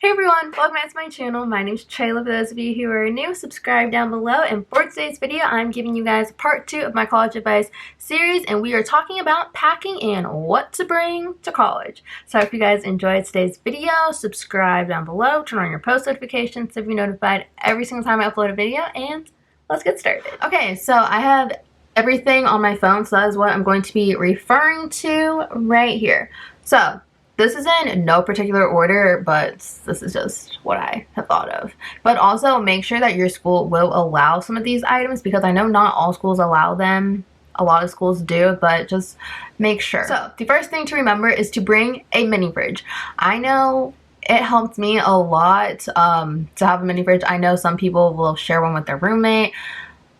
Hey everyone, welcome back to my channel. My name is Chayla. For those of you who are new, subscribe down below. And for today's video, I'm giving you guys part 2 of my college advice series, and we are talking about packing and what to bring to college. So if you guys enjoyed today's video, subscribe down below, turn on your post notifications to be notified every single time I upload a video, and let's get started. Okay, so I have everything on my phone, so that is what I'm going to be referring to right here. So this is in no particular order, but this is just what I have thought of. But also make sure that your school will allow some of these items, because I know not all schools allow them. A lot of schools do, but just make sure. So the first thing to remember is to bring a mini fridge. I know it helped me a lot to have a mini fridge. I know some people will share one with their roommate.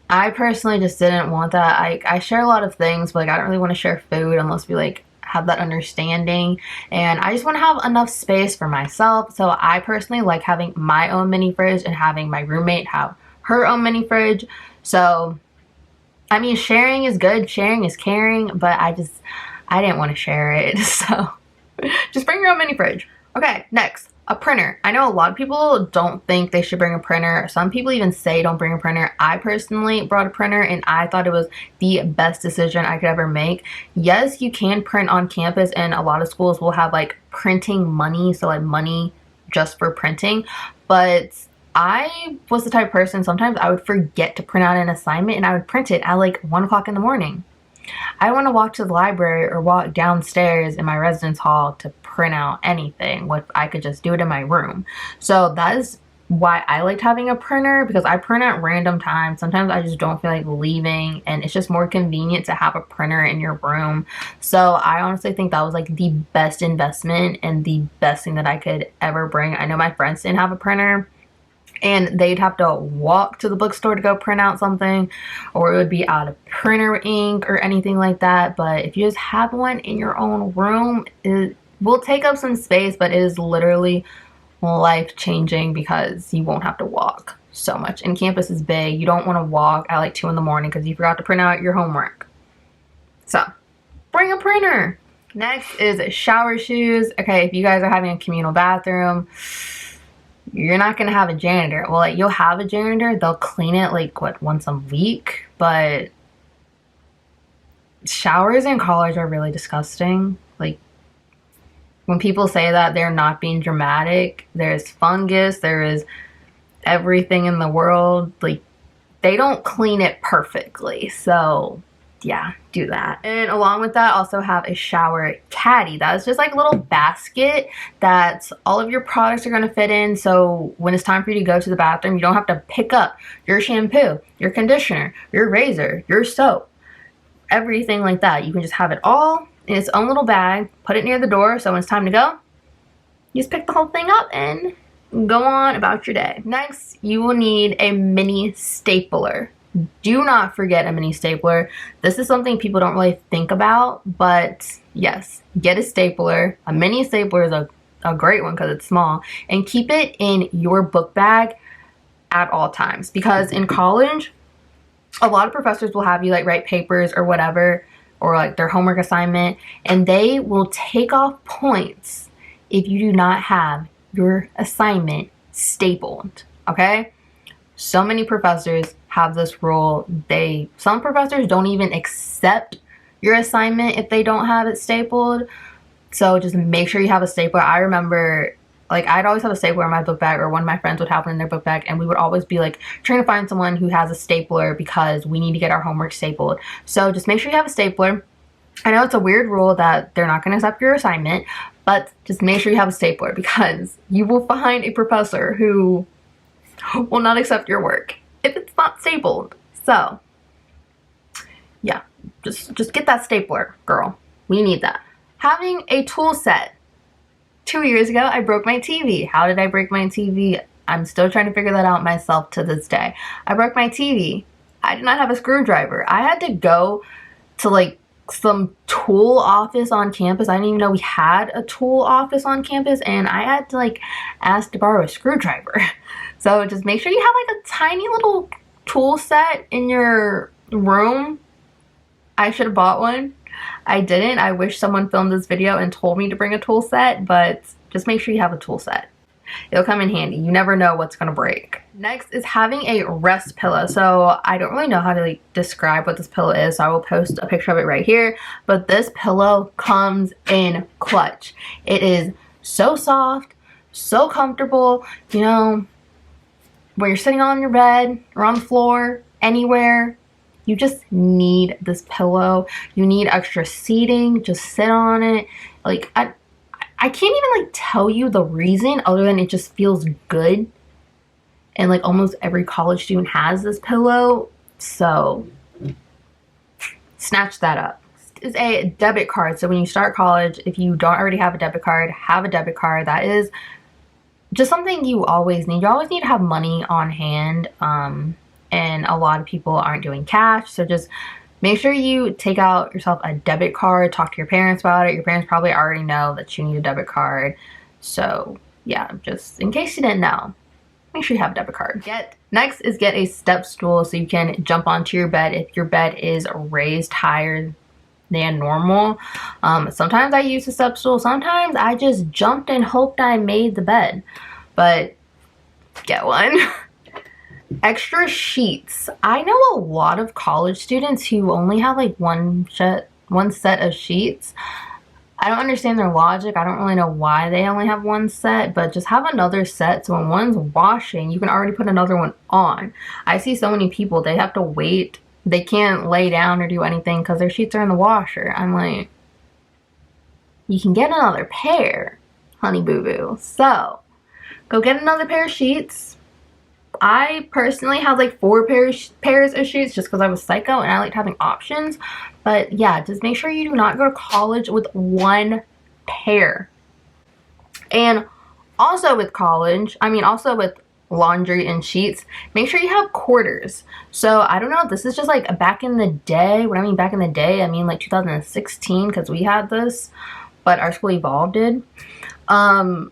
I personally just didn't want that. I share a lot of things, but like I don't really want to share food unless we like have that understanding, and I just want to have enough space for myself. So I personally like having my own mini fridge and having my roommate have her own mini fridge. So I mean, sharing is good, sharing is caring, but I didn't want to share it. So just bring your own mini fridge. Okay, next, a printer. I know a lot of people don't think they should bring a printer. Some people even say don't bring a printer. I personally brought a printer, and I thought it was the best decision I could ever make. Yes, you can print on campus, and a lot of schools will have like printing money, so like money just for printing. But I was the type of person, sometimes I would forget to print out an assignment, and I would print it at like 1 o'clock in the morning. I don't want to walk to the library or walk downstairs in my residence hall to print out anything. What I could just do it in my room. So that is why I liked having a printer, because I print at random times. Sometimes I just don't feel like leaving, and it's just more convenient to have a printer in your room. So I honestly think that was like the best investment and the best thing that I could ever bring. I know my friends didn't have a printer, and they'd have to walk to the bookstore to go print out something, or it would be out of printer ink or anything like that. But if you just have one in your own room, it will take up some space, but it is literally life-changing because you won't have to walk so much. And campus is big. You don't want to walk at like 2 in the morning because you forgot to print out your homework. So bring a printer. Next is shower shoes. Okay, if you guys are having a communal bathroom, you're not gonna have a janitor. Well, like, you'll have a janitor, they'll clean it like what, once a week, but showers in college are really disgusting. Like, when people say that, they're not being dramatic. There's fungus, there is everything in the world. Like, they don't clean it perfectly. So yeah, do that. And along with that, also have a shower caddy. That is just like a little basket that all of your products are going to fit in. So when it's time for you to go to the bathroom, you don't have to pick up your shampoo, your conditioner, your razor, your soap, everything like that. You can just have it all in its own little bag, put it near the door, so when it's time to go, you just pick the whole thing up and go on about your day. Next, you will need a mini stapler. Do not forget a mini stapler. This is something people don't really think about, but yes, get a stapler. A mini stapler is a great one because it's small, and keep it in your book bag at all times, because in college, a lot of professors will have you like write papers or whatever, or like their homework assignment, and they will take off points if you do not have your assignment stapled, okay? So many professors have this rule. Some professors don't even accept your assignment if they don't have it stapled. So just make sure you have a stapler. I remember, like, I'd always have a stapler in my book bag, or one of my friends would have one in their book bag, and we would always be like trying to find someone who has a stapler because we need to get our homework stapled. So just make sure you have a stapler. I know it's a weird rule that they're not going to accept your assignment, but just make sure you have a stapler, because you will find a professor who will not accept your work if it's not stapled. So yeah, just get that stapler, girl. We need that. Having a tool set. 2 years ago, I broke my TV. How did I break my TV? I'm still trying to figure that out myself to this day. I broke my TV. I did not have a screwdriver. I had to go to like some tool office on campus. I didn't even know we had a tool office on campus, and I had to like ask to borrow a screwdriver. So just make sure you have like a tiny little tool set in your room. I should have bought one. I didn't. I wish someone filmed this video and told me to bring a tool set, but just make sure you have a tool set. It'll come in handy. You never know what's gonna break. Next is having a rest pillow. So I don't really know how to like describe what this pillow is, so I will post a picture of it right here. But this pillow comes in clutch. It is so soft, so comfortable. You know, when you're sitting on your bed or on the floor, anywhere, you just need this pillow. You need extra seating, just sit on it. Like I can't even like tell you the reason other than it just feels good. And like almost every college student has this pillow, so snatch that up. It's a debit card. So when you start college, if you don't already have a debit card, have a debit card. That is just something you always need. You always need to have money on hand, and a lot of people aren't doing cash, so just make sure you take out yourself a debit card. Talk to your parents about it. Your parents probably already know that you need a debit card, so yeah, just in case you didn't know, make sure you have a debit card. Next is get a step stool so you can jump onto your bed if your bed is raised higher than normal. Sometimes I use a step stool. Sometimes I just jumped and hoped I made the bed, but get one. Extra sheets. I know a lot of college students who only have like one set of sheets. I don't understand their logic. I don't really know why they only have one set, but just have another set so when one's washing, you can already put another one on. I see so many people, they have to wait. They can't lay down or do anything because their sheets are in the washer. I'm like, you can get another pair, honey boo boo. So go get another pair of sheets. I personally had like 4 pairs of sheets just because I was psycho and I liked having options. But yeah, just make sure you do not go to college with one pair. And also with college, also with laundry and sheets, make sure you have quarters. So I don't know if this is just like back in the day. When I mean back in the day, I mean like 2016 because we had this, but our school evolved it. Some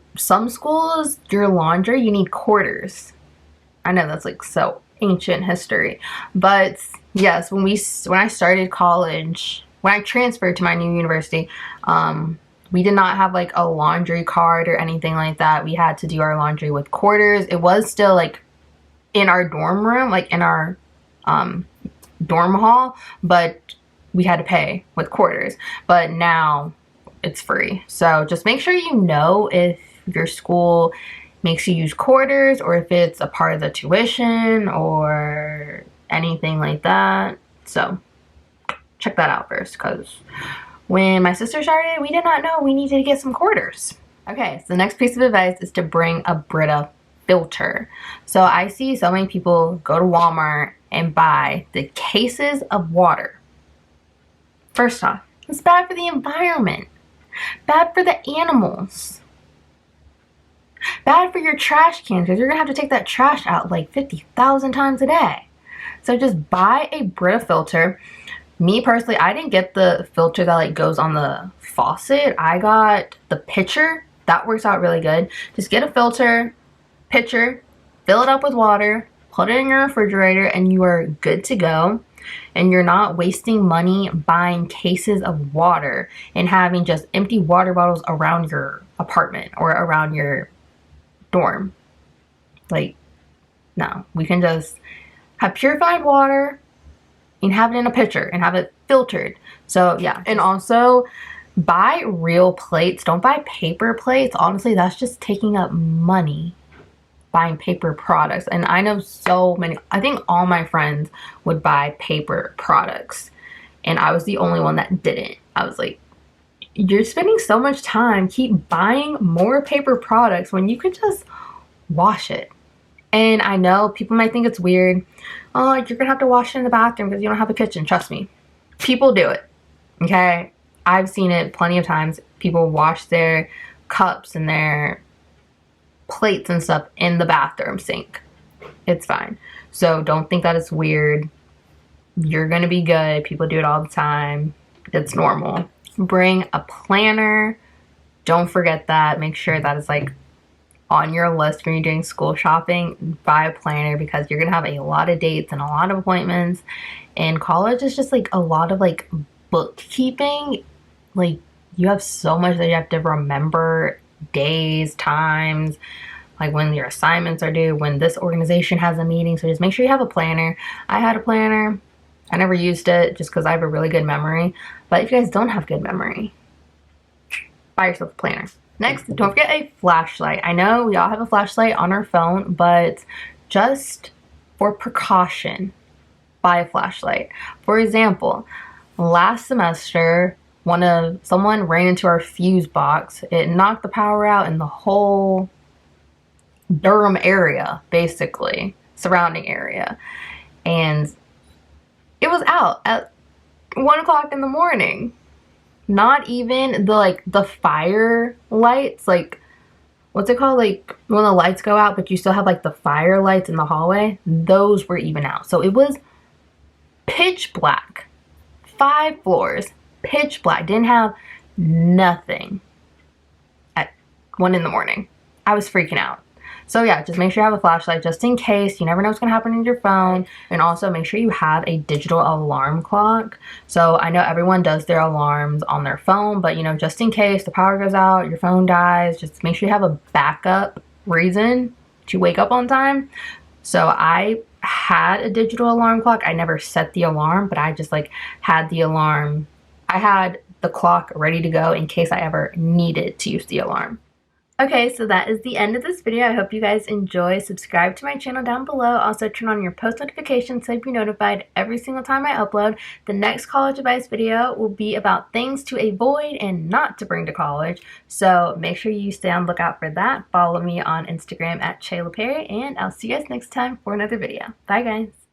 schools, your laundry, you need quarters. I know that's like so ancient history, but yes, when I started college, when I transferred to my new university, we did not have like a laundry card or anything like that. We had to do our laundry with quarters. It was still like in our dorm room, like in our dorm hall, but we had to pay with quarters. But now it's free. So just make sure you know if your school makes you use quarters or if it's a part of the tuition or anything like that. So check that out first, because when my sister started, we did not know we needed to get some quarters. Okay, so the next piece of advice is to bring a Brita filter. So I see so many people go to Walmart and buy the cases of water. First off, it's bad for the environment, bad for the animals, bad for your trash cans because you're gonna have to take that trash out like 50,000 times a day. So just buy a Brita filter. Me personally, I didn't get the filter that like goes on the faucet. I got the pitcher. That works out really good. Just get a filter, pitcher, fill it up with water, put it in your refrigerator, and you are good to go. And you're not wasting money buying cases of water and having just empty water bottles around your apartment or around your dorm. Like, no, we can just have purified water and have it in a pitcher and have it filtered. So yeah, and also buy real plates. Don't buy paper plates. Honestly, that's just taking up money buying paper products. And I know so many, I think all my friends would buy paper products and I was the only one that didn't. I was like, you're spending so much time, keep buying more paper products when you could just wash it. And I know people might think it's weird. Oh, you're gonna have to wash it in the bathroom because you don't have a kitchen. Trust me, people do it, okay? I've seen it plenty of times. People wash their cups and their plates and stuff in the bathroom sink. It's fine. So don't think that it's weird. You're gonna be good. People do it all the time. It's normal. Bring a planner. Don't forget that. Make sure that is like on your list when you're doing school shopping. Buy a planner because you're gonna have a lot of dates and a lot of appointments. And college is just like a lot of like bookkeeping. Like you have so much that you have to remember, days, times. like when your assignments are due, when this organization has a meeting. So just make sure you have a planner. I had a planner. I never used it just because I have a really good memory. But if you guys don't have good memory, buy yourself a planner. Next, don't forget a flashlight. I know we all have a flashlight on our phone, but just for precaution, buy a flashlight. For example, last semester, someone ran into our fuse box. It knocked the power out in the whole Durham area, basically, surrounding area. And it was out at 1 o'clock in the morning. Not even the fire lights, like, what's it called? Like when the lights go out, but you still have like the fire lights in the hallway. Those were even out. So it was pitch black. 5 floors, pitch black. Didn't have nothing at 1 in the morning. I was freaking out. So yeah, just make sure you have a flashlight just in case. You never know what's going to happen with your phone. And also make sure you have a digital alarm clock. So I know everyone does their alarms on their phone, but you know, just in case the power goes out, your phone dies, just make sure you have a backup reason to wake up on time. So I had a digital alarm clock. I never set the alarm, but I just like had the alarm. I had the clock ready to go in case I ever needed to use the alarm. Okay, so that is the end of this video. I hope you guys enjoy. Subscribe to my channel down below. Also turn on your post notifications so you'll be notified every single time I upload. The next college advice video will be about things to avoid and not to bring to college. So make sure you stay on the lookout for that. Follow me on Instagram at Chayla Perry, and I'll see you guys next time for another video. Bye guys.